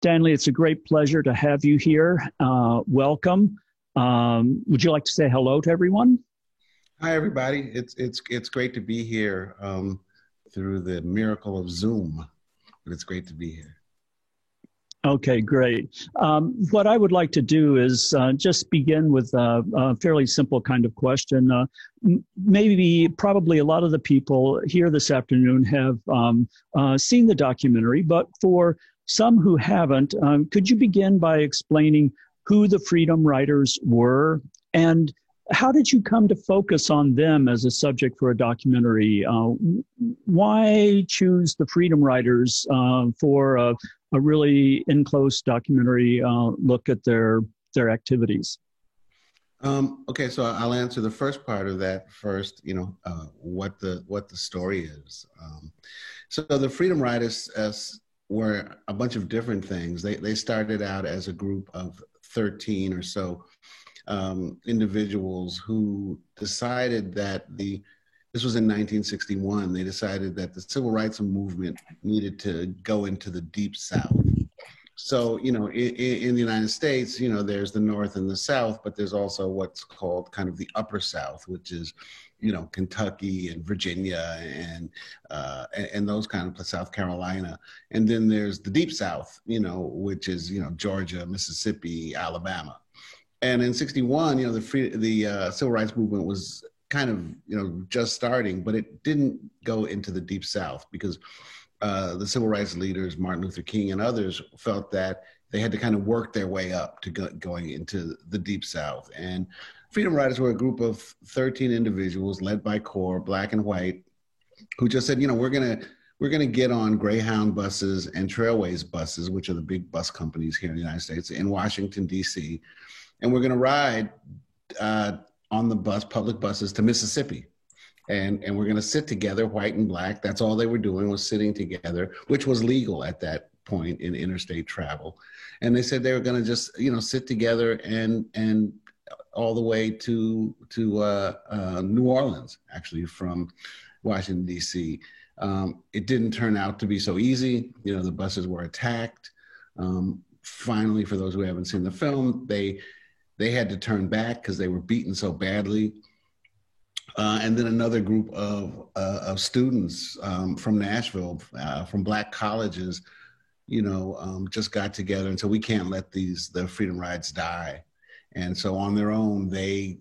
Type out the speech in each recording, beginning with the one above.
Stanley, it's a great pleasure to have you here. Welcome. Would you like to say hello to everyone? Hi, everybody. It's great to be here through the miracle of Zoom, but it's great to be here. Okay, great. What I would like to do is just begin with a fairly simple kind of question. Probably a lot of the people here this afternoon have seen the documentary, but for some who haven't, could you begin by explaining who the Freedom Riders were and how did you come to focus on them as a subject for a documentary? Why choose the Freedom Riders for a really in-close documentary look at their activities? Okay, so I'll answer the first part of that first. What the story is. So the Freedom Riders were a bunch of different things. They started out as a group of 13 or so individuals who decided that this was in 1961, they decided that the civil rights movement needed to go into the Deep South. So, in the United States, there's the North and the South, but there's also what's called kind of the Upper South, which is, Kentucky and Virginia and those kind of South Carolina. And then there's the Deep South, which is, Georgia, Mississippi, Alabama. And in 61, the civil rights movement was kind of, just starting, but it didn't go into the Deep South because the civil rights leaders, Martin Luther King and others, felt that they had to kind of work their way up to going into the Deep South. And Freedom Riders were a group of 13 individuals led by Core, black and white, who just said, we're gonna get on Greyhound buses and Trailways buses, which are the big bus companies here in the United States, in Washington, D.C., and we're gonna ride on the public buses to Mississippi. And we're going to sit together, white and black. That's all they were doing, was sitting together, which was legal at that point in interstate travel. And they said they were going to just, sit together and all the way to New Orleans, actually, from Washington, D.C. It didn't turn out to be so easy. The buses were attacked. Finally, for those who haven't seen the film, they had to turn back because they were beaten so badly. And then another group of students from Nashville, from black colleges, just got together and said, we can't let the Freedom Rides die. And so on their own, they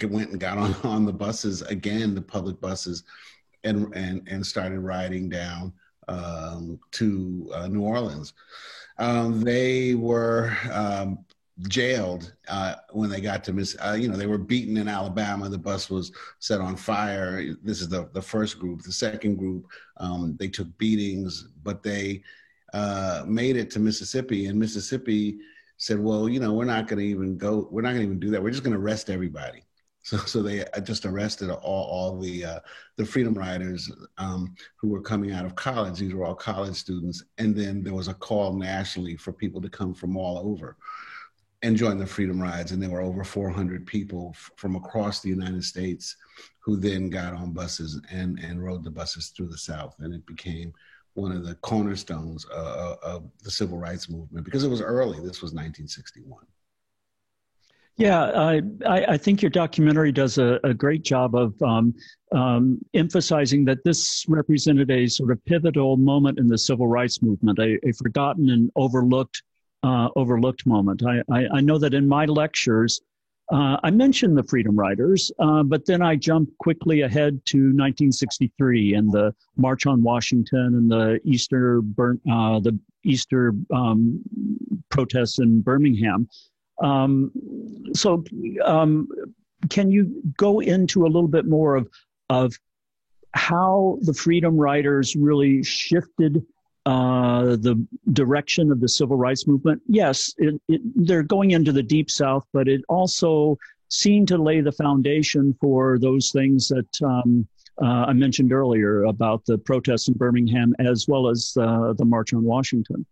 went and got on the buses again, the public buses, and started riding down to New Orleans. They were jailed when they got to they were beaten in Alabama. The bus was set on fire. This is the first group. The second group, they took beatings, but they made it to Mississippi, and Mississippi said, well, we're not going to even do that. We're just going to arrest everybody. So they just arrested all the Freedom Riders who were coming out of college. These were all college students. And then there was a call nationally for people to come from all over and join the Freedom Rides. And there were over 400 people from across the United States who then got on buses and rode the buses through the South. And it became one of the cornerstones of the civil rights movement because it was early. This was 1961. Yeah, I think your documentary does a great job of emphasizing that this represented a sort of pivotal moment in the civil rights movement, a forgotten and overlooked moment. I know that in my lectures, I mentioned the Freedom Riders, but then I jumped quickly ahead to 1963 and the March on Washington and the Easter protests in Birmingham. So can you go into a little bit more of how the Freedom Riders really shifted the direction of the civil rights movement? Yes, they're going into the Deep South, but it also seemed to lay the foundation for those things that I mentioned earlier about the protests in Birmingham, as well as the March on Washington.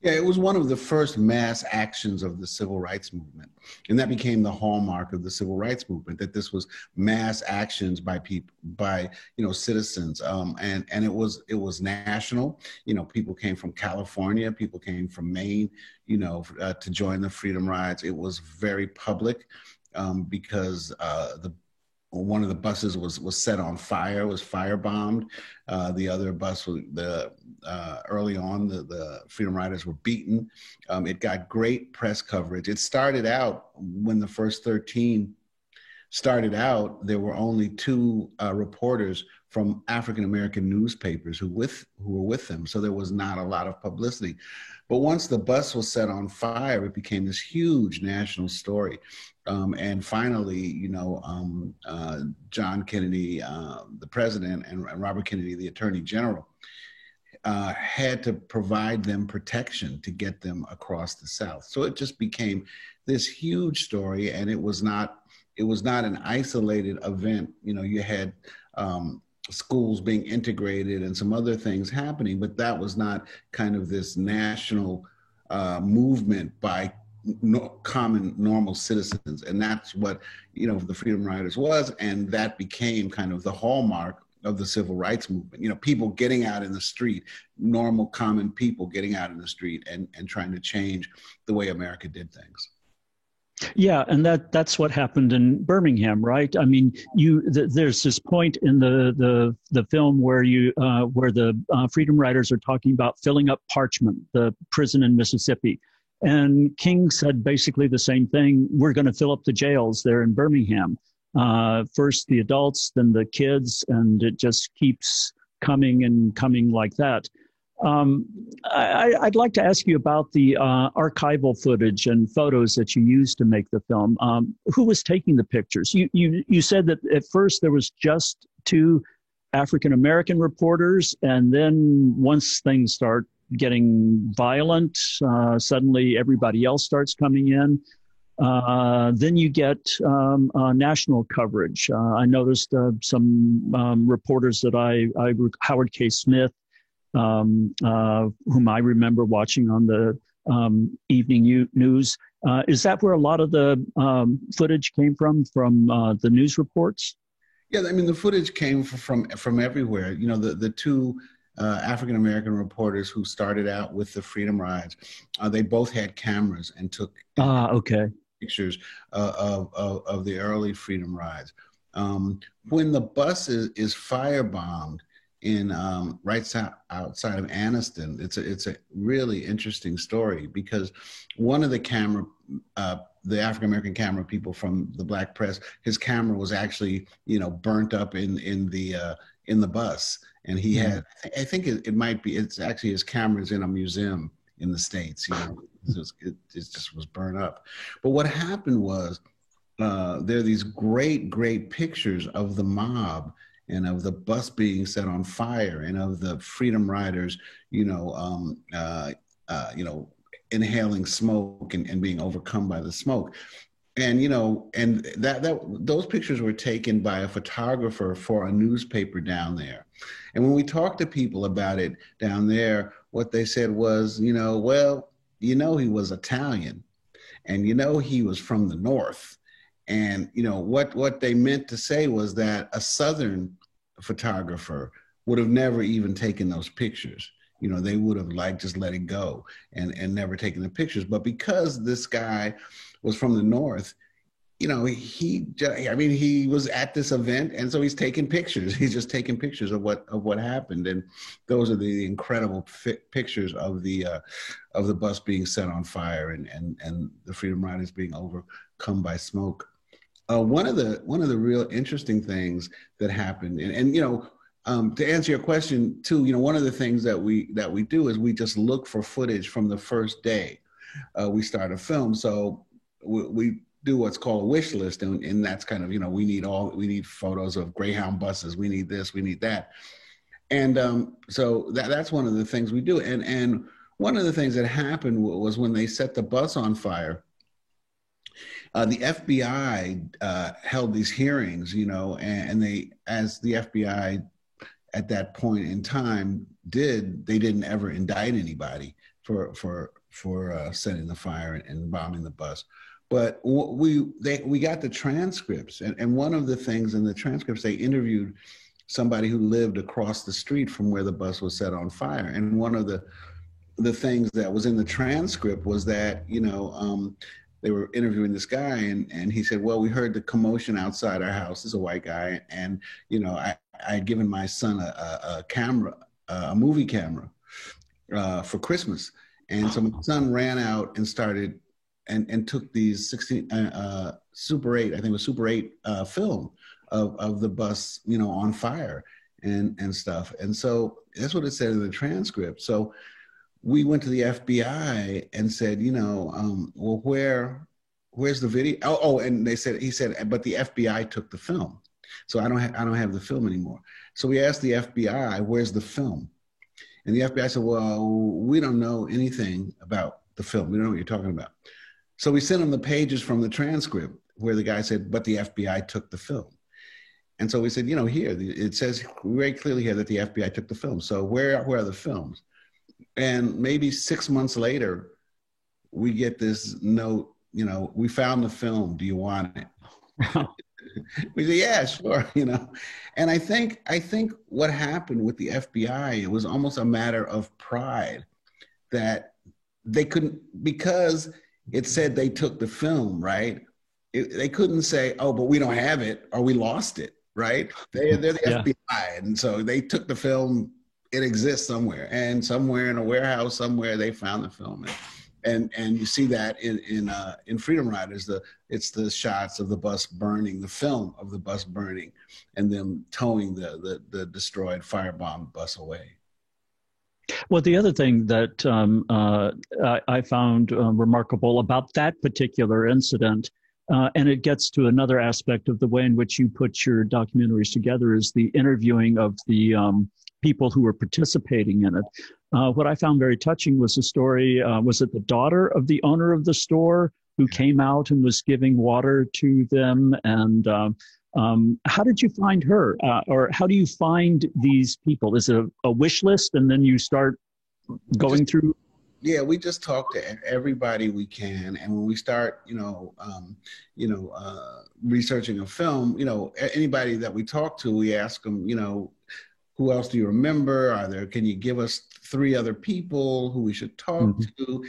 Yeah, it was one of the first mass actions of the civil rights movement. And that became the hallmark of the civil rights movement, that this was mass actions by people, by, citizens. And it was national. People came from California, people came from Maine, to join the Freedom Rides. It was very public because one of the buses was set on fire, was firebombed. The other bus was early on, the Freedom Riders were beaten. It got great press coverage. It started out when the first 13 started out, there were only two reporters from African-American newspapers who were with them. So there was not a lot of publicity. But once the bus was set on fire, it became this huge national story. And finally, John Kennedy, the president, and Robert Kennedy, the attorney general, had to provide them protection to get them across the South. So it just became this huge story, and it was not an isolated event. You had schools being integrated and some other things happening, but that was not kind of this national movement by common normal citizens. And that's what the Freedom Riders was, and that became kind of the hallmark of the civil rights movement. People getting out in the street, normal common people getting out in the street and trying to change the way America did things. Yeah, and that's what happened in Birmingham, right? I mean, there's this point in the film where the Freedom Riders are talking about filling up Parchment, the prison in Mississippi, and King said basically the same thing. We're going to fill up the jails there in Birmingham. First the adults, then the kids, and it just keeps coming and coming like that. I'd like to ask you about the archival footage and photos that you used to make the film. Who was taking the pictures? You said that at first there was just two African-American reporters, and then once things start getting violent, suddenly everybody else starts coming in. Then you get national coverage. I noticed some reporters that Howard K. Smith, whom I remember watching on the evening news. Is that where a lot of the footage came from the news reports? Yeah, I mean, the footage came from everywhere. The two African-American reporters who started out with the Freedom Rides, they both had cameras and took pictures of the early Freedom Rides. When the bus is firebombed in right outside of Anniston, it's a really interesting story, because one of the African-American camera people from the Black press, his camera was actually burnt up in the bus, and he had, I think it's actually his camera's in a museum in the States. It just was burned up. But what happened was there are these great pictures of the mob and of the bus being set on fire, and of the Freedom Riders, inhaling smoke and being overcome by the smoke. And, and those pictures were taken by a photographer for a newspaper down there. And when we talked to people about it down there, what they said was, he was Italian, and, he was from the North. And, what they meant to say was that a Southern photographer would have never even taken those pictures. They would have just let it go and never taken the pictures. But because this guy was from the North, he was at this event, and so he's taking pictures. He's just taking pictures of what happened, and those are the incredible pictures of the bus being set on fire and the Freedom Riders being overcome by smoke. One of the real interesting things that happened, and to answer your question too, one of the things that we do is we just look for footage from the first day we start a film. So we do what's called a wish list, and that's kind of, we need photos of Greyhound buses, we need this, we need that, and so that's one of the things we do. And one of the things that happened was when they set the bus on fire, the FBI held these hearings, and as the FBI at that point in time they didn't ever indict anybody. setting the fire and bombing the bus. But we got the transcripts, and one of the things in the transcripts, they interviewed somebody who lived across the street from where the bus was set on fire. And one of the things that was in the transcript was that, they were interviewing this guy, and he said, well, we heard the commotion outside our house. This is a white guy. And, I had given my son a camera, a movie camera for Christmas. And so my son ran out and started and took these 16 Super 8, I think it was Super 8 film of the bus, on fire and stuff. And so that's what it said in the transcript. So we went to the FBI and said, well, where's the video? Oh, and he said, but the FBI took the film. So I don't have the film anymore. So we asked the FBI, where's the film? And the FBI said, well, we don't know anything about the film. We don't know what you're talking about. So we sent them the pages from the transcript where the guy said, but the FBI took the film. And so we said, here, it says very clearly here that the FBI took the film. So where are the films? And maybe 6 months later, we get this note, we found the film. Do you want it? We say, yeah, sure, And I think what happened with the FBI, it was almost a matter of pride that they couldn't, because it said they took the film, right? They couldn't say, oh, but we don't have it or we lost it, right? They're the FBI. And so they took the film. It exists somewhere, and somewhere in a warehouse somewhere they found the film. And you see that in Freedom Riders, it's the shots of the bus burning, the film of the bus burning, and them towing the destroyed firebombed bus away. Well, the other thing that I found remarkable about that particular incident, and it gets to another aspect of the way in which you put your documentaries together, is the interviewing of the people who were participating in it. What I found very touching was the story, was it the daughter of the owner of the store who came out and was giving water to them? And how did you find her? Or how do you find these people? Is it a wish list and then you start going through? Yeah, we just talk to everybody we can. And when we start, researching a film, anybody that we talk to, we ask them, who else do you remember? Can you give us 3 other people who we should talk to?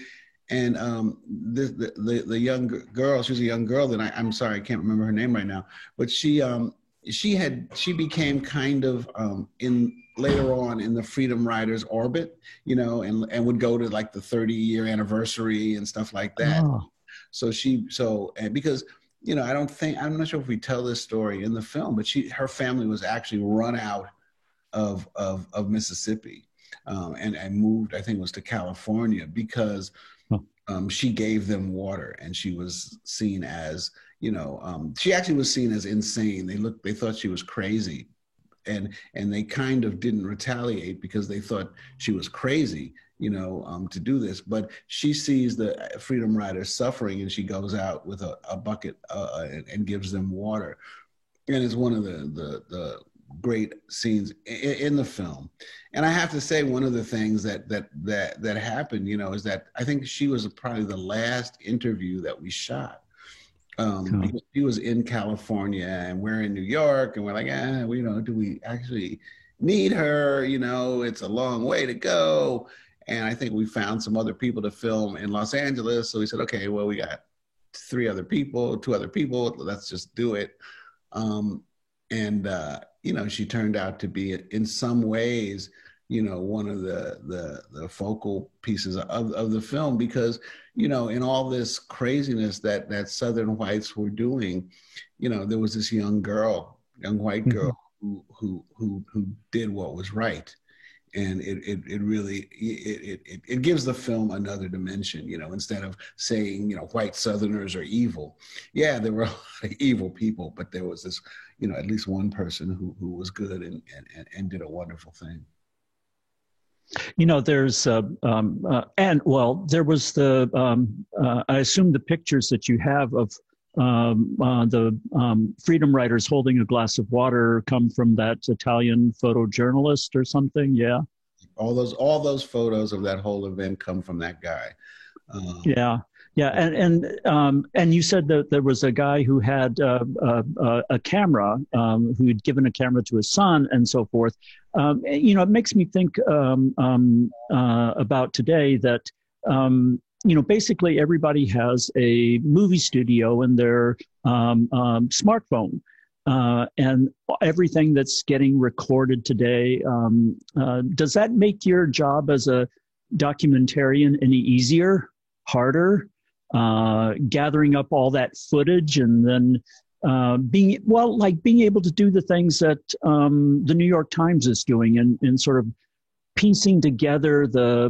And the young girl, she was a young girl that I'm sorry, I can't remember her name right now, but she became kind of later on in the Freedom Riders orbit, and would go to like the 30-year anniversary and stuff like that. Oh. Because I'm not sure if we tell this story in the film, but her family was actually run out of Mississippi and moved, I think it was to California, because she gave them water, and she was seen as, she actually was seen as insane. They thought she was crazy, and they kind of didn't retaliate because they thought she was crazy, to do this. But she sees the Freedom Riders suffering, and she goes out with a bucket and gives them water. And it's one of the great scenes in the film. And I have to say, one of the things that happened, is that I think she was probably the last interview that we shot. Because she was in California and we're in New York, and we're like, do we actually need her? It's a long way to go. And I think we found some other people to film in Los Angeles. So we said, okay, well, we got 2 other people, let's just do it. She turned out to be, in some ways, one of the focal pieces of the film, because, in all this craziness that Southern whites were doing, there was this young white girl who did what was right. And it really gives the film another dimension, instead of saying, white Southerners are evil. Yeah, there were a lot of evil people, but there was this, at least one person who was good and did a wonderful thing. There's, there was I assume the pictures that you have of the Freedom Riders holding a glass of water come from that Italian photojournalist or something, yeah? all those photos of that whole event come from that guy. Yeah. Yeah, and you said that there was a guy who had a camera, who had given a camera to his son, and so forth. You know, it makes me think about today that you know, basically everybody has a movie studio in their smartphone, and everything that's getting recorded today. Does that make your job as a documentarian any easier, harder? Gathering up all that footage and then being able to do the things that the New York Times is doing and sort of piecing together the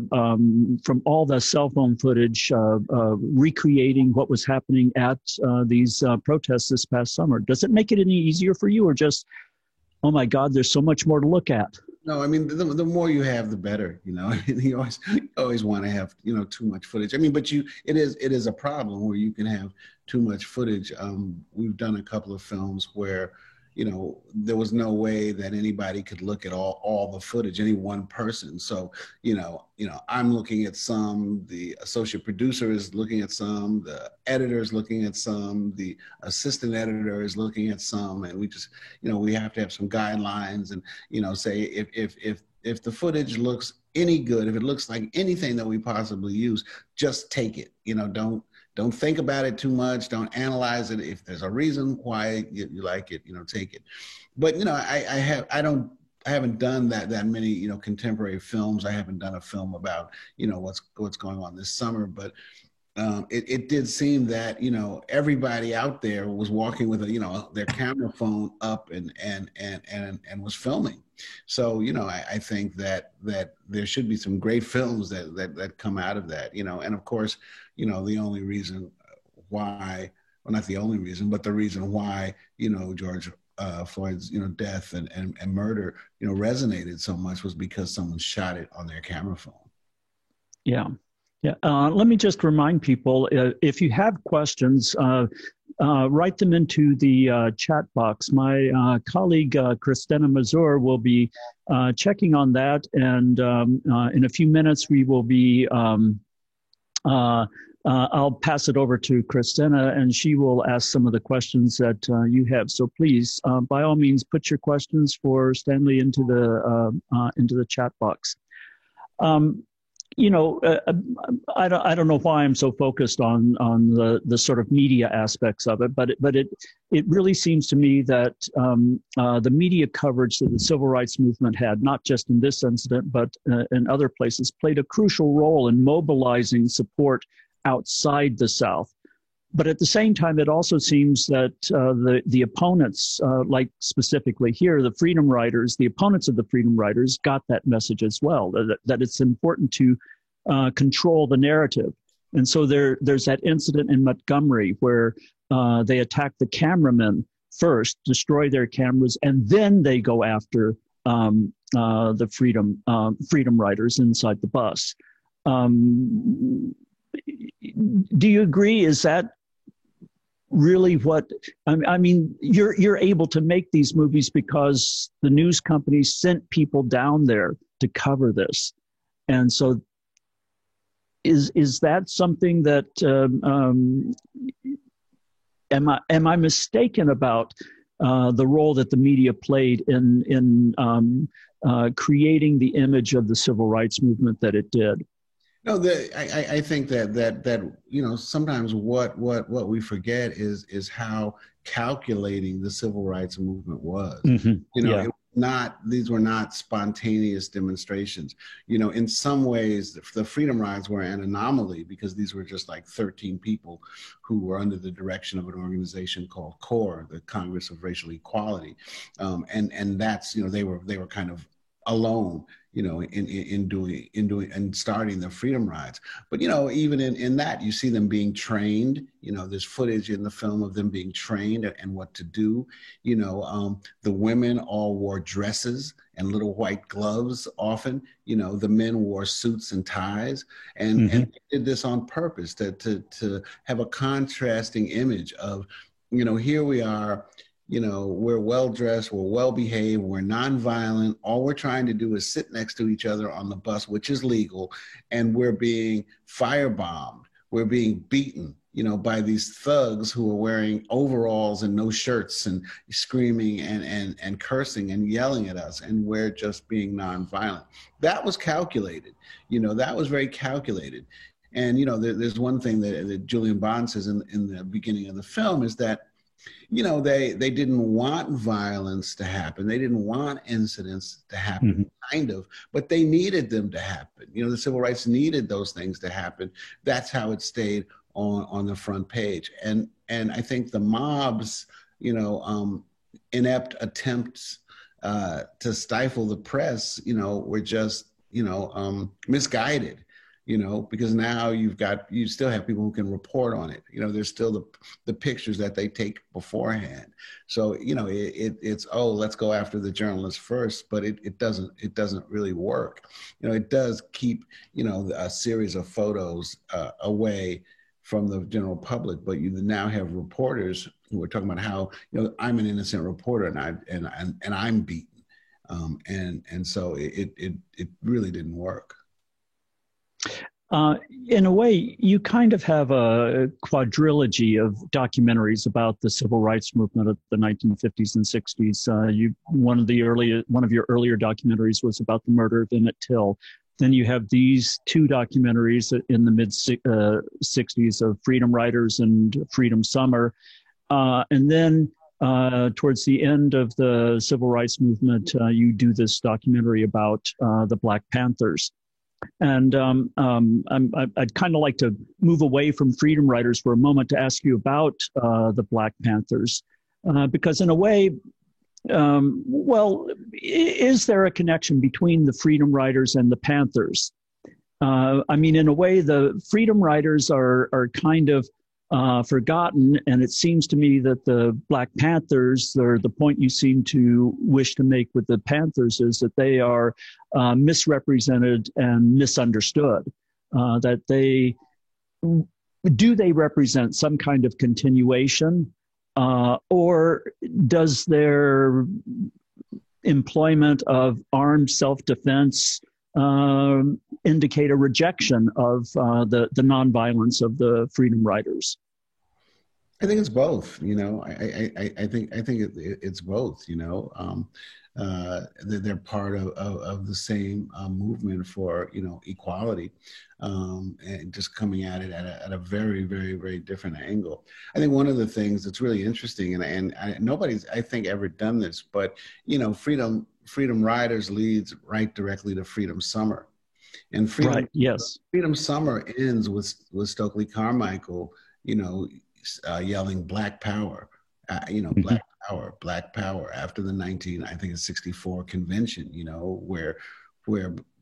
from all the cell phone footage, recreating what was happening at these protests this past summer. Does it make it any easier for you, or just, oh my God, there's so much more to look at? No, I mean, the more you have, the better, you know. You always want to have, you know, too much footage. I mean, but it is a problem where you can have too much footage. We've done a couple of films where, you know, there was no way that anybody could look at all the footage, any one person. So, you know, I'm looking at some, the associate producer is looking at some, the editor is looking at some, the assistant editor is looking at some, and we just, you know, we have to have some guidelines and, you know, say if the footage looks any good, if it looks like anything that we possibly use, just take it. You know, don't think about it too much. Don't analyze it. If there's a reason why you like it, you know, take it. But, you know, I haven't done that many, you know, contemporary films. I haven't done a film about, you know, what's going on this summer. But it did seem that, you know, everybody out there was walking with their camera phone up and was filming. So, you know, I think that there should be some great films that come out of that, you know. And of course, you know, the only reason why, well, not the only reason, but the reason why, you know, George Floyd's, you know, death and murder, you know, resonated so much was because someone shot it on their camera phone. Yeah. Yeah. Let me just remind people, if you have questions, write them into the chat box. My colleague, Christina Mazur, will be checking on that. And in a few minutes, we will be, I'll pass it over to Christina, and she will ask some of the questions that you have. So please, by all means, put your questions for Stanley into the chat box. You know, I don't know why I'm so focused on the sort of media aspects of it, but it really seems to me that the media coverage that the civil rights movement had, not just in this incident, but in other places, played a crucial role in mobilizing support outside the South. But at the same time, it also seems that the opponents, like specifically here, the freedom riders, the opponents of the freedom riders got that message as well, that it's important to control the narrative. And so there's that incident in Montgomery where they attack the cameramen first, destroy their cameras, and then they go after the freedom riders inside the bus. Do you agree? Is that really what, I mean, you're able to make these movies because the news companies sent people down there to cover this. And so is that something that, am I mistaken about the role that the media played in creating the image of the civil rights movement that it did? No, I think that you know, sometimes what we forget is how calculating the civil rights movement was. Mm-hmm. You know, yeah. These were not spontaneous demonstrations. You know, in some ways, the freedom rides were an anomaly because these were just like 13 people who were under the direction of an organization called CORE, the Congress of Racial Equality, and that's, you know, they were kind of alone, you know, in doing and starting the freedom rides. But, you know, even in that, you see them being trained. You know, there's footage in the film of them being trained and what to do. You know, the women all wore dresses and little white gloves often. You know, the men wore suits and ties, and they did this on purpose to have a contrasting image of, you know, here we are, You know, we're well-dressed, we're well-behaved, we're nonviolent. All we're trying to do is sit next to each other on the bus, which is legal, and we're being firebombed. We're being beaten, you know, by these thugs who are wearing overalls and no shirts and screaming and cursing and yelling at us, and we're just being nonviolent. That was calculated. You know, that was very calculated. And, you know, there's one thing that Julian Bond says in the beginning of the film is that, you know, they didn't want violence to happen. They didn't want incidents to happen, kind of, but they needed them to happen. You know, the civil rights needed those things to happen. That's how it stayed on the front page. And I think the mob's, you know, inept attempts to stifle the press, you know, were just, you know, misguided. You know, because now you still have people who can report on it. You know, there's still the pictures that they take beforehand. So, you know, it's, oh, let's go after the journalists first, but it doesn't really work. You know, it does keep, you know, a series of photos away from the general public, but you now have reporters who are talking about how, you know, I'm an innocent reporter and I'm beaten. And so it really didn't work. In a way, you kind of have a quadrilogy of documentaries about the civil rights movement of the 1950s and 60s. One of your earlier documentaries was about the murder of Emmett Till. Then you have these two documentaries in the mid 60s of Freedom Riders and Freedom Summer. And then towards the end of the civil rights movement, you do this documentary about the Black Panthers. And I'd kind of like to move away from Freedom Riders for a moment to ask you about the Black Panthers, because in a way, well, is there a connection between the Freedom Riders and the Panthers? I mean, in a way, the Freedom Riders are kind of forgotten, and it seems to me that the Black Panthers, or the point you seem to wish to make with the Panthers, is that they are misrepresented and misunderstood. That they represent some kind of continuation, or does their employment of armed self-defense indicate a rejection of the nonviolence of the Freedom Riders? I think it's both. You know, I think it's both. You know, they're part of the same movement for, you know, equality, and just coming at it at a very, very, very different angle. I think one of the things that's really interesting, and nobody's, I think, ever done this, but, you know, Freedom Riders leads right directly to Freedom Summer. And Freedom Summer ends with Stokely Carmichael, you know, yelling Black Power, you know, Black Power after the 1964 convention, you know, where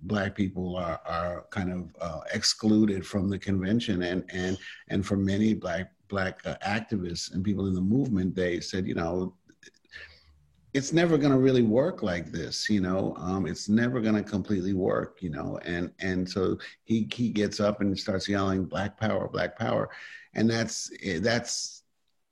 Black people are kind of excluded from the convention, and for many black activists and people in the movement, they said, you know, it's never going to really work like this, you know. It's never going to completely work, you know. And so he gets up and starts yelling Black Power, Black Power, and that's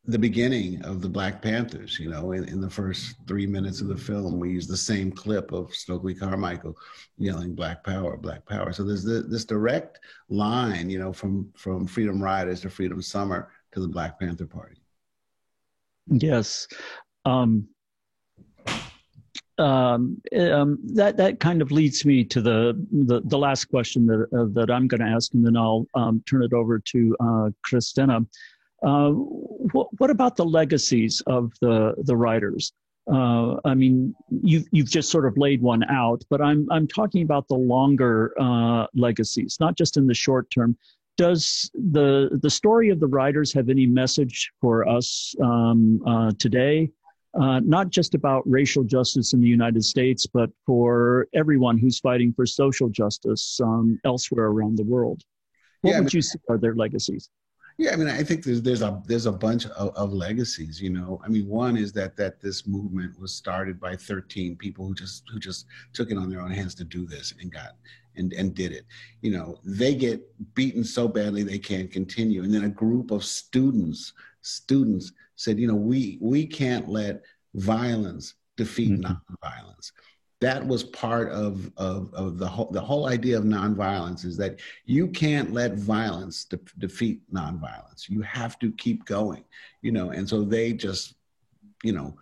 the beginning of the Black Panthers. You know, in the first 3 minutes of the film, we use the same clip of Stokely Carmichael yelling Black Power, Black Power. So there's this direct line, you know, from Freedom Riders to Freedom Summer to the Black Panther Party. Yes. That kind of leads me to the last question that I'm going to ask, and then I'll turn it over to Christina. What about the legacies of the writers? I mean, you've just sort of laid one out, but I'm talking about the longer legacies, not just in the short term. Does the story of the writers have any message for us today? Not just about racial justice in the United States, but for everyone who's fighting for social justice elsewhere around the world. What would you say are their legacies? Yeah, I mean, I think there's a bunch of legacies. You know, I mean, one is that this movement was started by 13 people who just took it on their own hands to do this and did it. You know, they get beaten so badly they can't continue, and then a group of students said, you know, we can't let violence defeat nonviolence. That was part of the whole idea of nonviolence, is that you can't let violence defeat nonviolence. You have to keep going, you know. And so they just, you know,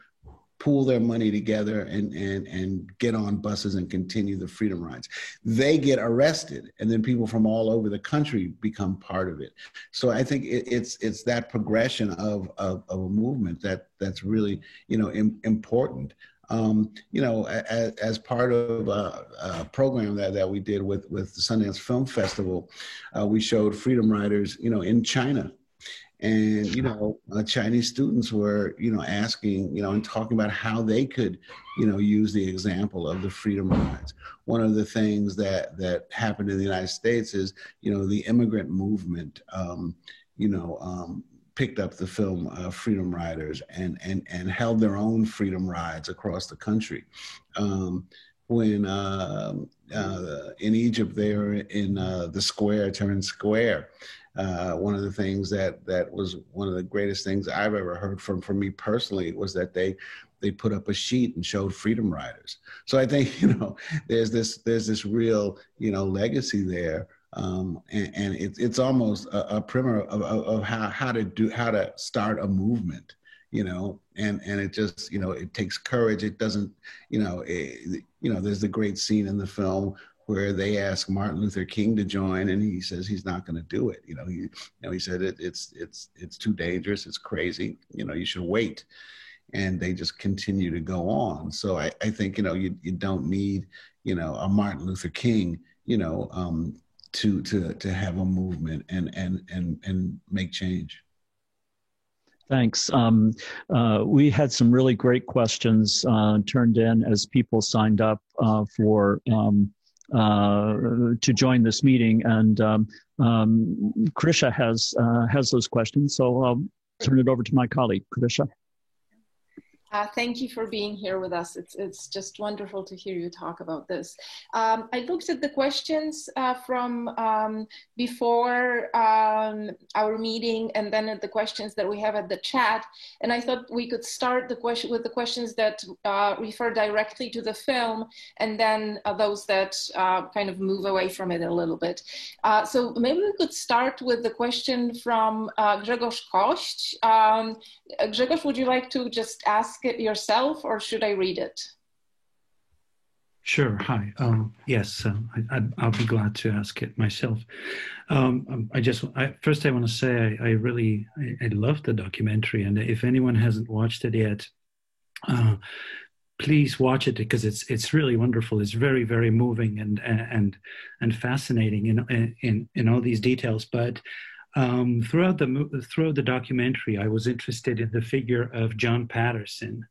pool their money together and get on buses and continue the freedom rides. They get arrested, and then people from all over the country become part of it. So I think it's that progression of a movement that's really, you know, important. You know, as part of a program that we did with the Sundance Film Festival, we showed freedom riders, you know, in China. And, you know, Chinese students were, you know, asking, you know, and talking about how they could, you know, use the example of the freedom rides. One of the things that happened in the United States is, you know, the immigrant movement, you know, picked up the film Freedom Riders and held their own freedom rides across the country. When in Egypt, they were in the square, Tiananmen Square. One of the things that was one of the greatest things I've ever heard from me personally was that they put up a sheet and showed freedom riders. So I think, you know, there's this real, you know, legacy there. And it's almost a primer of how to start a movement, you know, and it just, you know, it takes courage. It doesn't, you know, there's the great scene in the film where they ask Martin Luther King to join, and he says he's not going to do it. You know, he said it's too dangerous, it's crazy. You know, you should wait, and they just continue to go on. So I think, you know, you don't need, you know, a Martin Luther King, you know, to have a movement and make change. Thanks. We had some really great questions turned in as people signed up to join this meeting, and Krisha has those questions, so I'll turn it over to my colleague, Krisha. Thank you for being here with us. It's just wonderful to hear you talk about this. I looked at the questions from before our meeting, and then at the questions that we have at the chat. And I thought we could start with the questions that refer directly to the film, and then those that kind of move away from it a little bit. So maybe we could start with the question from Grzegorz Kość. Grzegorz, would you like to just ask it yourself, or should I read it? Sure. Hi. Yes, I'll be glad to ask it myself. First I want to say I love the documentary, and if anyone hasn't watched it yet, please watch it, because it's really wonderful. It's very, very moving and fascinating in all these details. But throughout the documentary, I was interested in the figure of John Patterson,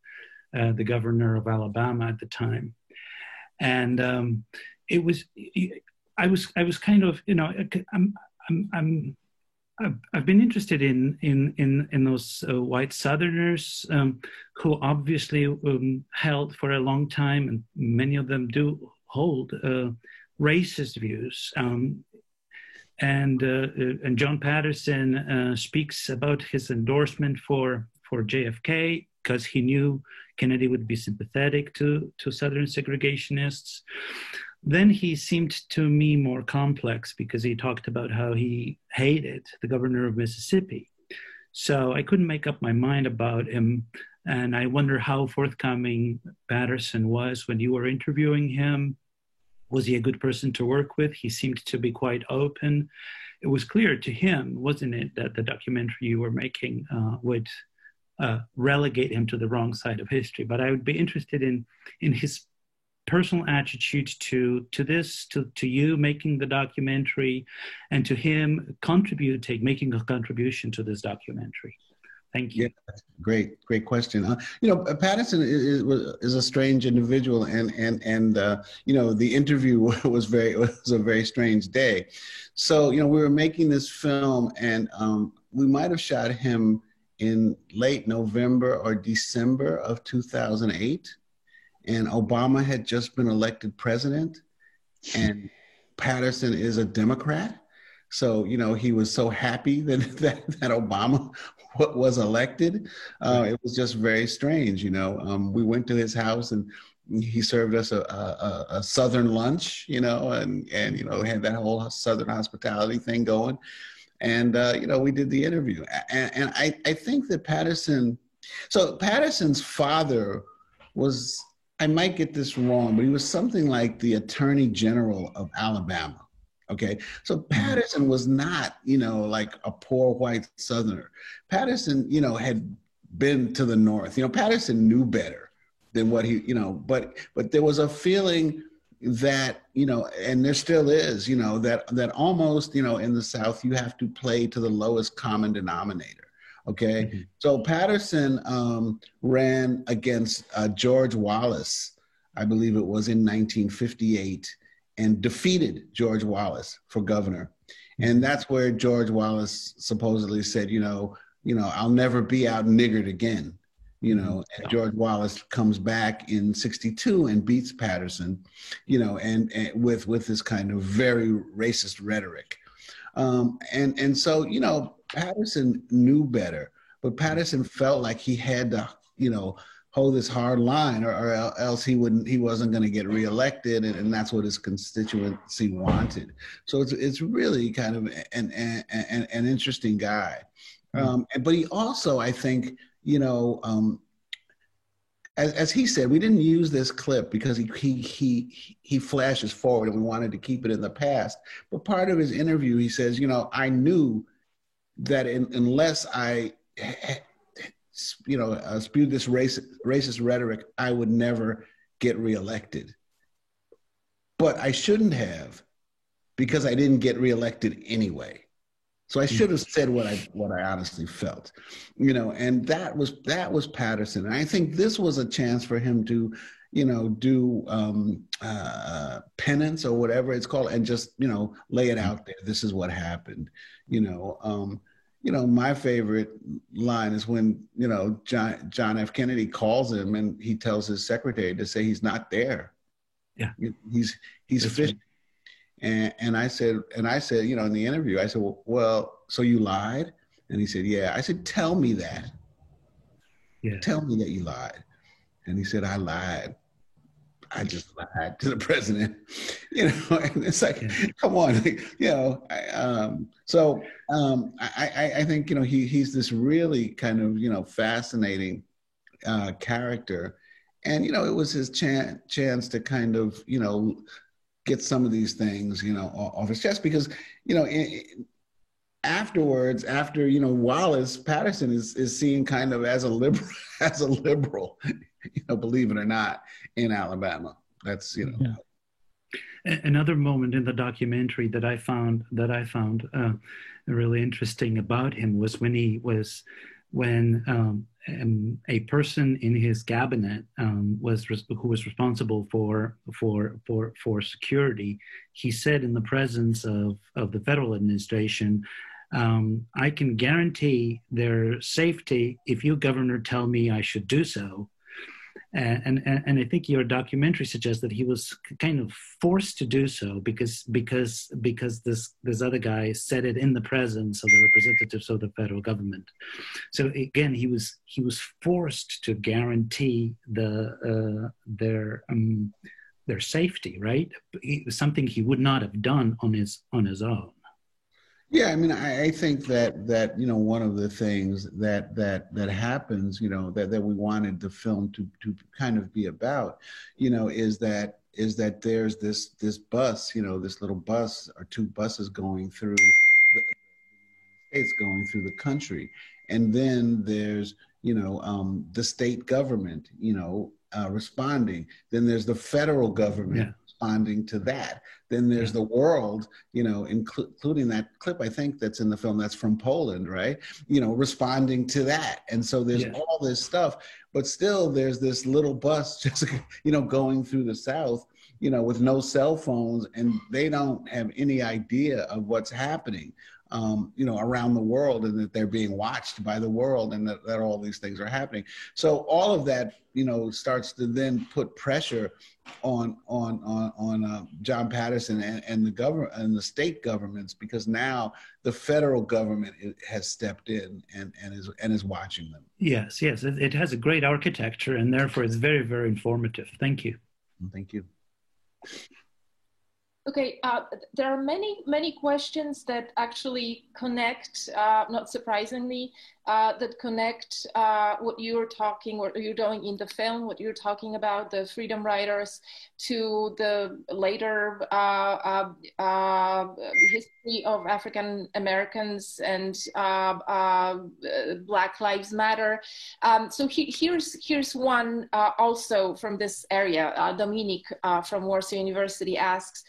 the governor of Alabama at the time, and I was kind of, you know, I've been interested in those white Southerners who obviously held for a long time, and many of them do hold racist views. And John Patterson speaks about his endorsement for JFK because he knew Kennedy would be sympathetic to Southern segregationists. Then he seemed to me more complex because he talked about how he hated the governor of Mississippi. So I couldn't make up my mind about him. And I wonder how forthcoming Patterson was when you were interviewing him. Was he a good person to work with? He seemed to be quite open. It was clear to him, wasn't it, that the documentary you were making would relegate him to the wrong side of history. But I would be interested in his personal attitude to this, to you making the documentary, and to him making a contribution to this documentary. Thank you. Yeah, great question. You know, Patterson is a strange individual, and you know, the interview was a very strange day. So, you know, we were making this film, and we might have shot him in late November or December of 2008, and Obama had just been elected president, and Patterson is a Democrat. So, you know, he was so happy that Obama was elected. It was just very strange, you know. We went to his house and he served us a Southern lunch, you know, and you know, had that whole Southern hospitality thing going. And, you know, we did the interview. And I think that Patterson's father was, I might get this wrong, but he was something like the Attorney General of Alabama. Okay, so Patterson was not, you know, like a poor white Southerner. Patterson, you know, had been to the North. You know, Patterson knew better than what he, you know, but there was a feeling that, you know, and there still is, you know, that almost, you know, in the South, you have to play to the lowest common denominator. Okay, mm-hmm. So Patterson ran against George Wallace, I believe it was in 1958, and defeated George Wallace for governor. And that's where George Wallace supposedly said, you know, I'll never be out niggered again. You know, and George Wallace comes back in 62 and beats Patterson, you know, and with this kind of very racist rhetoric. And so, you know, Patterson knew better, but Patterson felt like he had to, you know, hold this hard line or else he wasn't going to get reelected. And that's what his constituency wanted. So it's really kind of an interesting guy. But he also, I think, you know, as he said, we didn't use this clip because he flashes forward and we wanted to keep it in the past. But part of his interview, he says, you know, I knew that unless I, you know, spewed this racist rhetoric, I would never get reelected. But I shouldn't have, because I didn't get reelected anyway. So I should have said what I honestly felt, you know, and that was Patterson. And I think this was a chance for him to, you know, do penance or whatever it's called, and just, you know, lay it out there. This is what happened, you know. You know, my favorite line is when, you know, John F. Kennedy calls him and he tells his secretary to say he's not there. Yeah, he's fishing. And I said, you know, in the interview, I said, well, so you lied? And he said, yeah. I said, tell me that. Yeah. Tell me that you lied. And he said, I lied. I just lied to the president, you know, and it's like, come on, you know. I think, you know, he's this really kind of, you know, fascinating character. And, you know, it was his chance to kind of, you know, get some of these things, you know, off his chest, because, you know, afterwards, after, you know, Wallace, Patterson is seen kind of as a liberal, you know, believe it or not, in Alabama. That's, you know. Yeah. Another moment in the documentary that I found really interesting about him was when a person in his cabinet who was responsible for security. He said in the presence of the federal administration, I can guarantee their safety if you, Governor, tell me I should do so. And I think your documentary suggests that he was kind of forced to do so because this other guy said it in the presence of the representatives of the federal government. So again, he was forced to guarantee their safety, right? It was something he would not have done on his own. Yeah, I mean, I think that you know, one of the things that happens, you know, that we wanted the film to kind of be about, you know, is that there's this bus, you know, this little bus or two buses going through the States, going through the country, and then there's, you know, the state government, you know, responding. Then there's the federal government responding to that. Then there's the world, you know, including that clip, I think, that's in the film, that's from Poland, right? You know, responding to that. And so there's all this stuff, but still there's this little bus just, you know, going through the South, you know, with no cell phones, and they don't have any idea of what's happening. around the world, and that they're being watched by the world, and that all these things are happening. So all of that, starts to then put pressure on John Patterson and the government and the state governments, because now the federal government has stepped in and is watching them. Yes, it has a great architecture, and therefore it's very, very informative. Thank you. Thank you. Okay, there are many questions that actually connect, not surprisingly, that connect what you're doing in the film, what you're talking about, the freedom riders, to the later history of African Americans and Black Lives Matter. So here's one also from this area. Dominique from Warsaw University asks,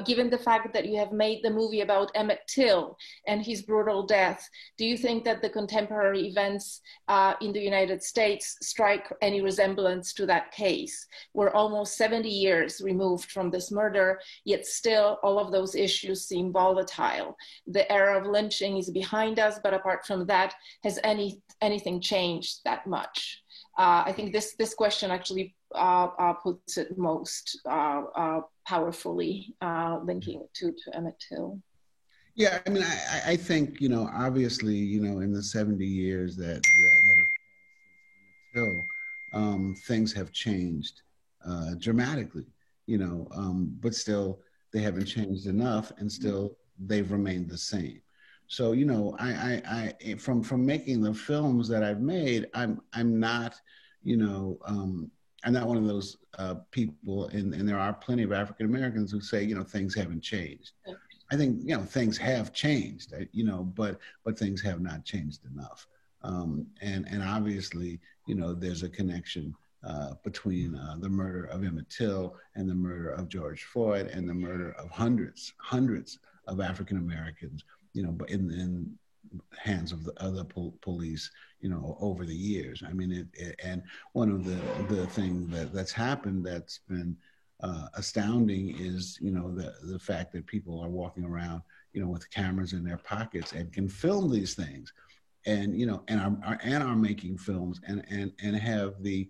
given the fact that you have made the movie about Emmett Till and his brutal death, do you think that the contemporary events in the United States strike any resemblance to that case? We're almost 70 years removed from this murder, yet still all of those issues seem volatile. The era of lynching is behind us, but apart from that, has anything changed that much? I think this question actually puts it most powerfully, linking it to Emmett Till. Yeah, I mean, I think, obviously, in the 70 years that Till, things have changed dramatically, but still they haven't changed enough, and still they've remained the same. So, I from making the films that I've made, I'm not, I'm not one of those people, and there are plenty of African Americans who say, things haven't changed. I think, things have changed, but things have not changed enough. And obviously, there's a connection between the murder of Emmett Till and the murder of George Floyd and the murder of hundreds of African Americans, but in hands of the other police, over the years. I mean, and one of the things that's happened that's been astounding is, the fact that people are walking around, with cameras in their pockets and can film these things, and and are making films and have the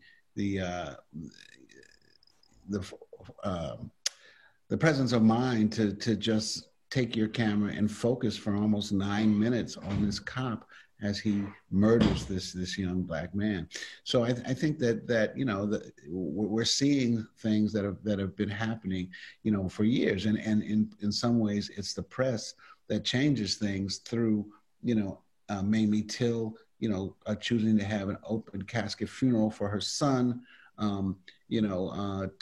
presence of mind to just take your camera and focus for almost 9 minutes on this cop as he murders this young Black man. So I think that we're seeing things that have been happening, for years, and in some ways it's the press that changes things through, Mamie Till, choosing to have an open casket funeral for her son, to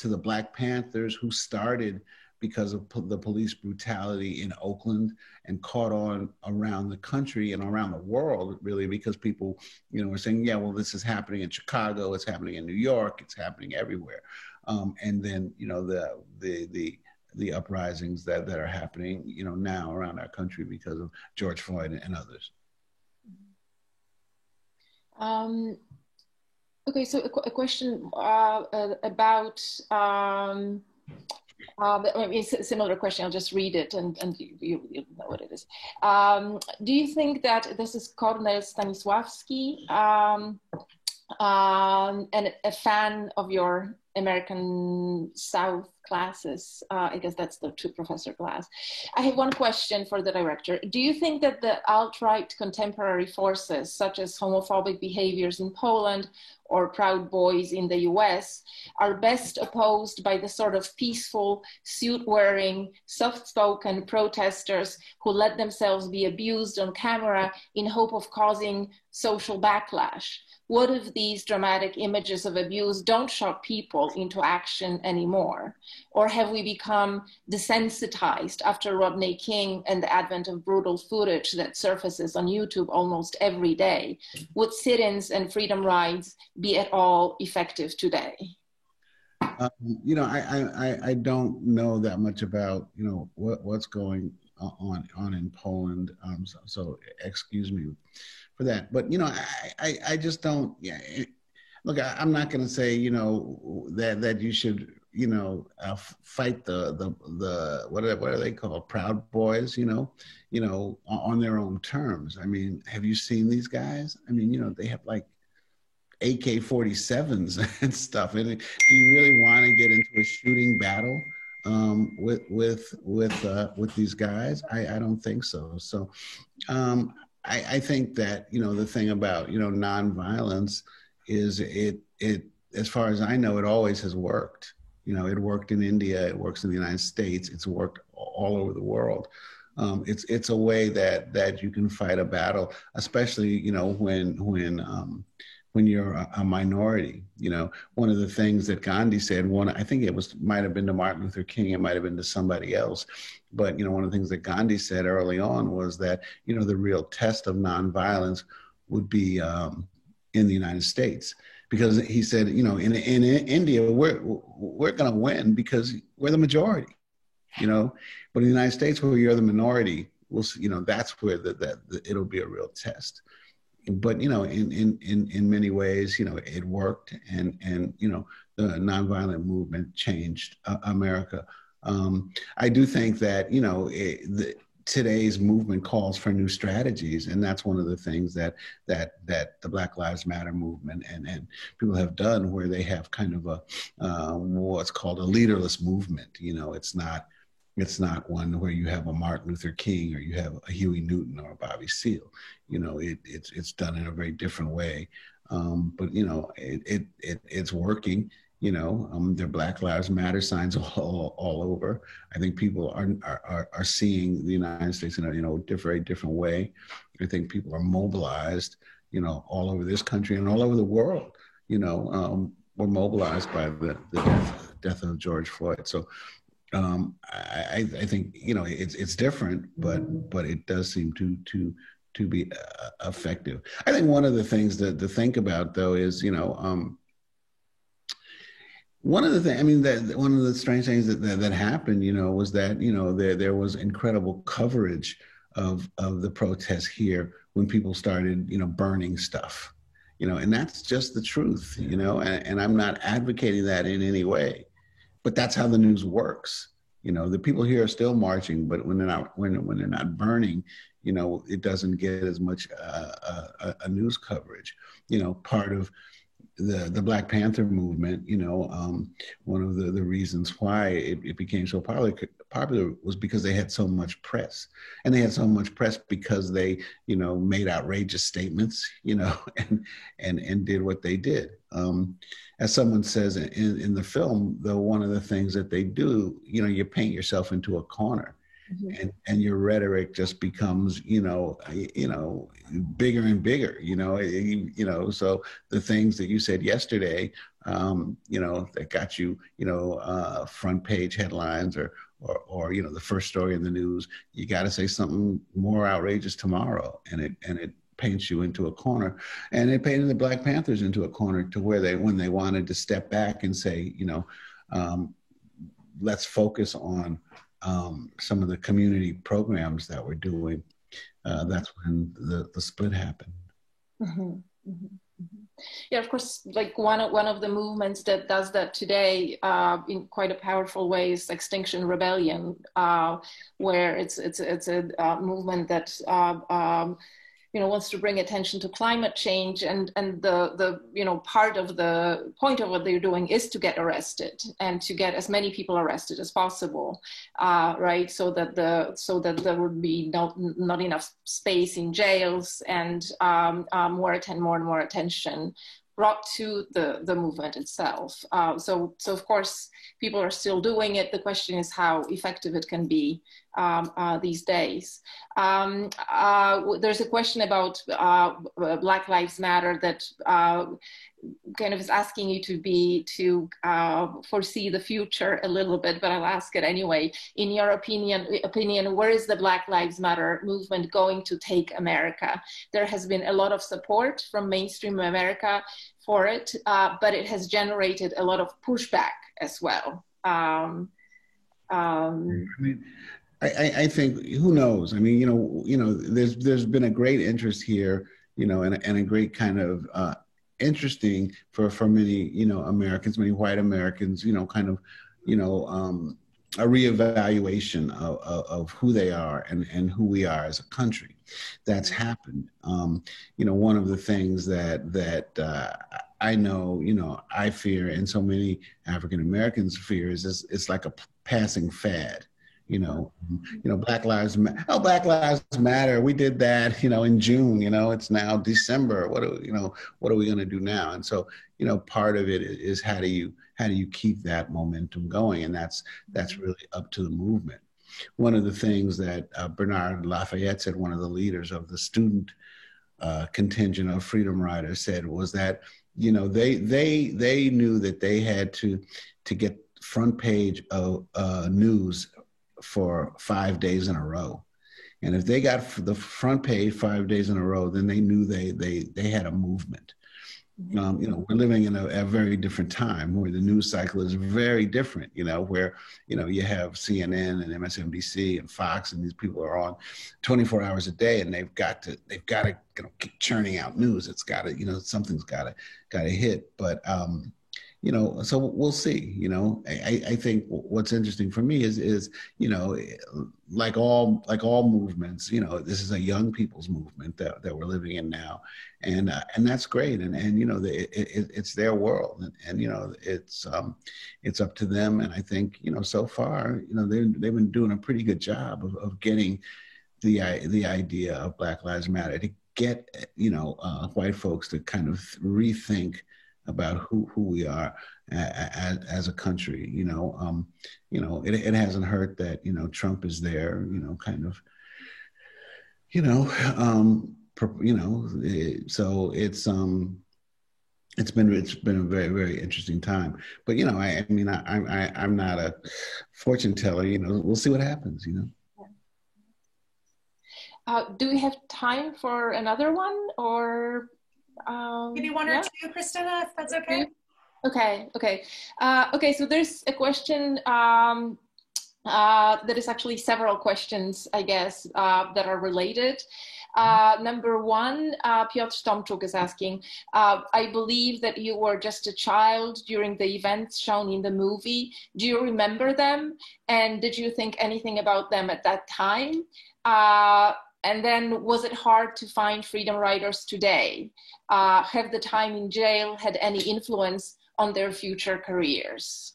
the Black Panthers, who started because of the police brutality in Oakland and caught on around the country and around the world, really, because people, were saying, yeah, well, this is happening in Chicago, it's happening in New York, it's happening everywhere. And then, the uprisings that are happening, now around our country because of George Floyd and others. Okay, so a question about, similar question, I'll just read it and you know what it is. Do you think that this is Kornel Stanisławski, and a fan of your American South classes? I guess that's the two professor class. I have one question for the director. Do you think that the alt-right contemporary forces, such as homophobic behaviors in Poland or Proud Boys in the US, are best opposed by the sort of peaceful, suit-wearing, soft-spoken protesters who let themselves be abused on camera in hope of causing social backlash? What if these dramatic images of abuse don't shock people into action anymore? Or have we become desensitized after Rodney King and the advent of brutal footage that surfaces on YouTube almost every day? Would sit-ins and freedom rides be at all effective today? I don't know that much about, what's going on in Poland. So excuse me for that. But, I just don't, look, I'm not going to say, that you should fight the what are they called, Proud Boys, on their own terms. I mean, have you seen these guys? I mean, they have like AK-47s and stuff. And do you really want to get into a shooting battle with these guys? I don't think so. So I think that the thing about nonviolence is it as far as I know, it always has worked. It worked in India, it works in the United States, it's worked all over the world. It's a way that you can fight a battle, especially when you're a minority. One of the things that Gandhi said, I think might have been to Martin Luther King, it might have been to somebody else, but one of the things that Gandhi said early on was that the real test of nonviolence would be in the United States. Because he said, in India, we're going to win because we're the majority, but in the United States, where you're the minority, that's where it'll be a real test. But in many ways, it worked, and the nonviolent movement changed America. I do think that today's movement calls for new strategies, and that's one of the things that the Black Lives Matter movement and people have done, where they have kind of what's called a leaderless movement. It's not one where you have a Martin Luther King or you have a Huey Newton or a Bobby Seale. It's done in a very different way, but it's working. There are Black Lives Matter signs all over. I think people are seeing the United States in a very different way. I think people are mobilized, all over this country and all over the world. Were mobilized by the death of George Floyd. So I think it's different, but it does seem to be effective. I think one of the things to think about, though, is one of the strange things that happened, was that there was incredible coverage of the protests here when people started burning stuff, and that's just the truth, and I'm not advocating that in any way, but that's how the news works. The people here are still marching, but when they're not burning, it doesn't get as much a news coverage. Part of the Black Panther movement, one of the reasons why it became so popular was because they had so much press. And they had so much press because they, made outrageous statements, and did what they did. As someone says in the film, though, one of the things that they do, you paint yourself into a corner. Mm-hmm. And your rhetoric just becomes, bigger and bigger, so the things that you said yesterday, that got you, front page headlines or the first story in the news, you got to say something more outrageous tomorrow. And it paints you into a corner, and it painted the Black Panthers into a corner to where when they wanted to step back and say, let's focus on some of the community programs that we're doing. That's when the split happened. Mm-hmm. Mm-hmm. Mm-hmm. Yeah, of course, like one of the movements that does that today in quite a powerful way is Extinction Rebellion, where it's a movement that wants to bring attention to climate change, and the part of the point of what they're doing is to get arrested and to get as many people arrested as possible, right? So that there would be not enough space in jails, and more and more attention brought to the movement itself. So of course, people are still doing it. The question is how effective it can be these days. There's a question about Black Lives Matter that kind of is asking you to foresee the future a little bit, but I'll ask it anyway. In your opinion, where is the Black Lives Matter movement going to take America? There has been a lot of support from mainstream America for it, but it has generated a lot of pushback as well. I think, who knows? I mean, there's been a great interest here, and a great kind of interesting for many, Americans, many white Americans, kind of, a reevaluation of who they are and who we are as a country. That's happened. One of the things that I know, I fear, and so many African Americans fear is it's like a passing fad. Black Lives Matter. Oh, Black Lives Matter. We did that, in June. It's now December. What are we going to do now? And so, part of it is how do you keep that momentum going? And that's really up to the movement. One of the things that Bernard Lafayette said, one of the leaders of the student contingent of Freedom Riders, said was that they knew that they had to get front page of news for 5 days in a row. And if they got the front page 5 days in a row, then they knew they had a movement. We're living in a very different time where the news cycle is very different, where, you have CNN and MSNBC and Fox, and these people are on 24 hours a day, and they've got to keep churning out news. It's got to, something's got to hit. But, so we'll see. I think what's interesting for me is like all movements, this is a young people's movement that we're living in now, and that's great. And it's their world, and it's up to them. And I think so far they've been doing a pretty good job of getting the idea of Black Lives Matter to get white folks to kind of rethink about who we are as a country. It hasn't hurt that Trump is there, so it's been a very, very interesting time. But I'm not a fortune teller. We'll see what happens. Do we have time for another one, or? Maybe one or two, Christina, if that's okay. Okay. So there's a question that is actually several questions, I guess, that are related. Number one, Piotr Tomczuk is asking, I believe that you were just a child during the events shown in the movie. Do you remember them? And did you think anything about them at that time? And then, was it hard to find freedom riders today? Have the time in jail had any influence on their future careers?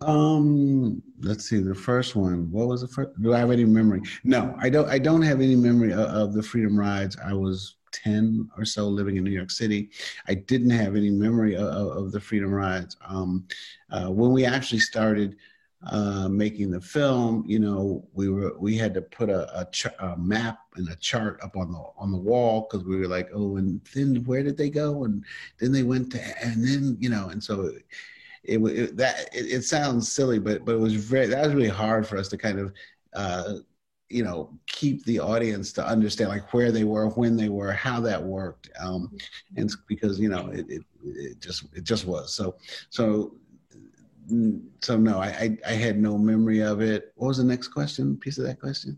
Let's see, the first one. What was the first? Do I have any memory? No, I don't have any memory of the Freedom Rides. I was 10 or so living in New York City. I didn't have any memory of the Freedom Rides. When we actually started making the film, we had to put a map and a chart up on the wall, because we were like, oh, and then where did they go? And then they went to, and then and so it sounds silly, but it was that was really hard for us to kind of keep the audience to understand like where they were, when they were, how that worked, and because it just was so no, I had no memory of it. What was the next piece of that question?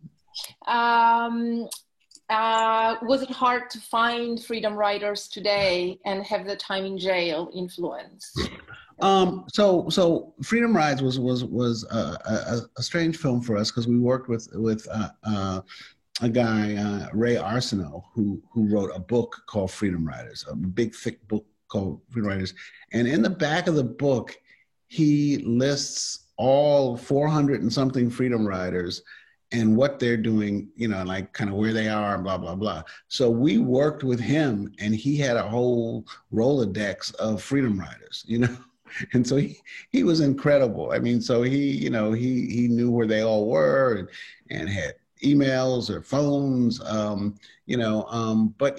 Was it hard to find freedom riders today, and have the time in jail influence? So Freedom Rides was a strange film for us, because we worked with a guy, Ray Arsenault, who wrote a book called Freedom Riders, a big thick book called Freedom Riders, and in the back of the book he lists all 400 and something freedom riders and what they're doing, like kind of where they are and blah, blah, blah. So we worked with him, and he had a whole Rolodex of freedom riders, and so he was incredible. I mean, so he knew where they all were and had emails or phones, but,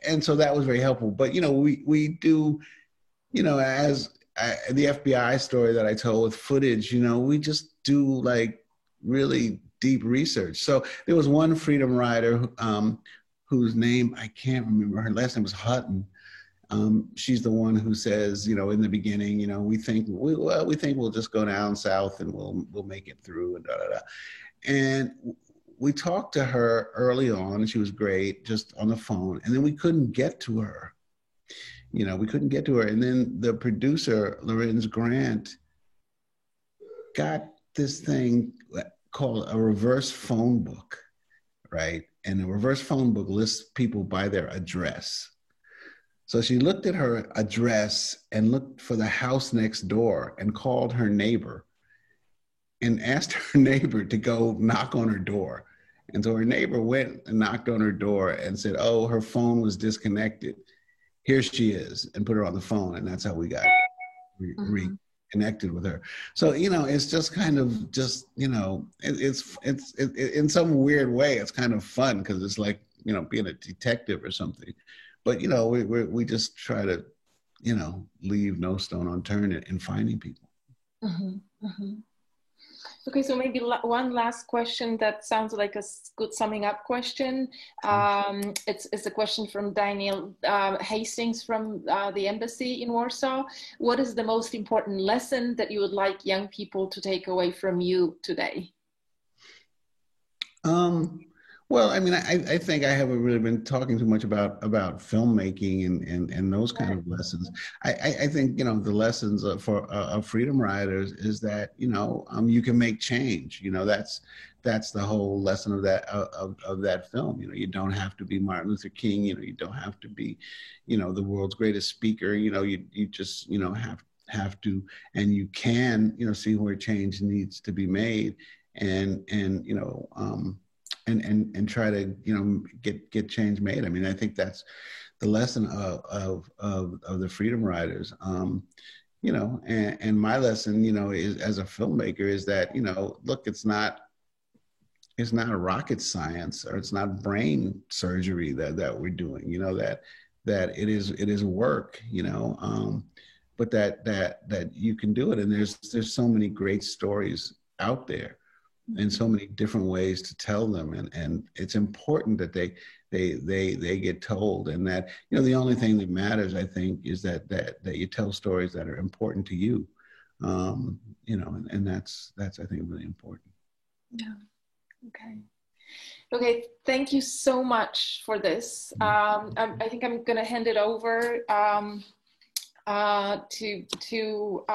and so that was very helpful. But, we do, as the FBI story that I told with footage, we just do like really deep research. So there was one freedom rider whose name I can't remember. Her last name was Hutton. She's the one who says, in the beginning, we think we'll just go down south and we'll make it through, and da da da. And we talked to her early on, and she was great, just on the phone, and then we couldn't get to her. You know, we couldn't get to her. And then the producer, Lorenz Grant, got this thing called a reverse phone book, right? And the reverse phone book lists people by their address. So she looked at her address and looked for the house next door and called her neighbor and asked her neighbor to go knock on her door. And so her neighbor went and knocked on her door and said, oh, her phone was disconnected. Here she is, and put her on the phone. And that's how we got reconnected with her. So, you know, it's just kind of just, you know, it's in some weird way, it's kind of fun because it's like, you know, being a detective or something. But, you know, we just try to, you know, leave no stone unturned in finding people. Okay, so maybe one last question that sounds like a good summing up question. It's a question from Daniel Hastings from the embassy in Warsaw. What is the most important lesson that you would like young people to take away from you today? Well, I mean, I think I haven't really been talking too much about filmmaking and those kind of lessons. I think, you know, the lessons of freedom riders is that, you know, you can make change. You know, that's the whole lesson of that film. You know, you don't have to be Martin Luther King. You know, you don't have to be, you know, the world's greatest speaker. You know, you just, you know, have to, and you can, you know, see where change needs to be made, and you know, and try to, you know, get change made. I mean, I think that's the lesson of the freedom riders. You know, and my lesson, you know, is as a filmmaker is that, you know, look, it's not a rocket science, or it's not brain surgery that we're doing. You know, that it is work. You know, but that you can do it, and there's so many great stories out there, and so many different ways to tell them, and it's important that they get told, and that, you know, the only thing that matters, I think, is that you tell stories that are important to you, you know, and that's I think really important. Yeah. Okay. Thank you so much for this. I think I'm going to hand it over to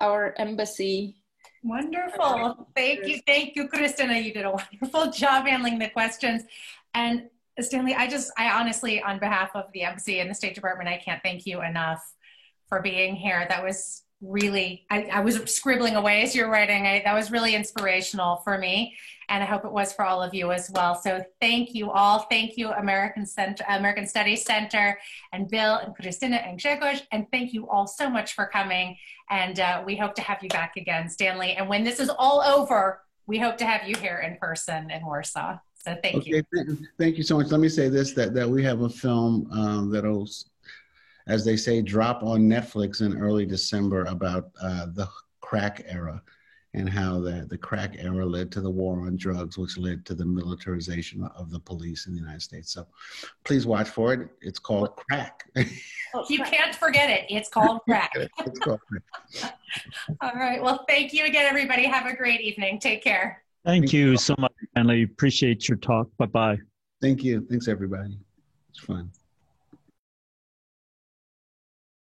our embassy. Wonderful. Thank you, Christina. You did a wonderful job handling the questions. And Stanley, I honestly, on behalf of the embassy and the State Department, I can't thank you enough for being here. That was really, I was scribbling away as you were writing. That was really inspirational for me, and I hope it was for all of you as well. So thank you all. Thank you, American Studies Center, and Bill and Christina and Grzegorz, and thank you all so much for coming. And we hope to have you back again, Stanley. And when this is all over, we hope to have you here in person in Warsaw. So thank you. Thank you so much. Let me say this, that we have a film that'll, as they say, drop on Netflix in early December about the crack era, and how the crack era led to the war on drugs, which led to the militarization of the police in the United States. So please watch for it. It's called Crack. You can't forget it. It's called Crack. It's called Crack. All right. Well, thank you again, everybody. Have a great evening. Take care. Thank you so much, Stanley. Appreciate your talk. Bye-bye. Thank you. Thanks, everybody. It's fun.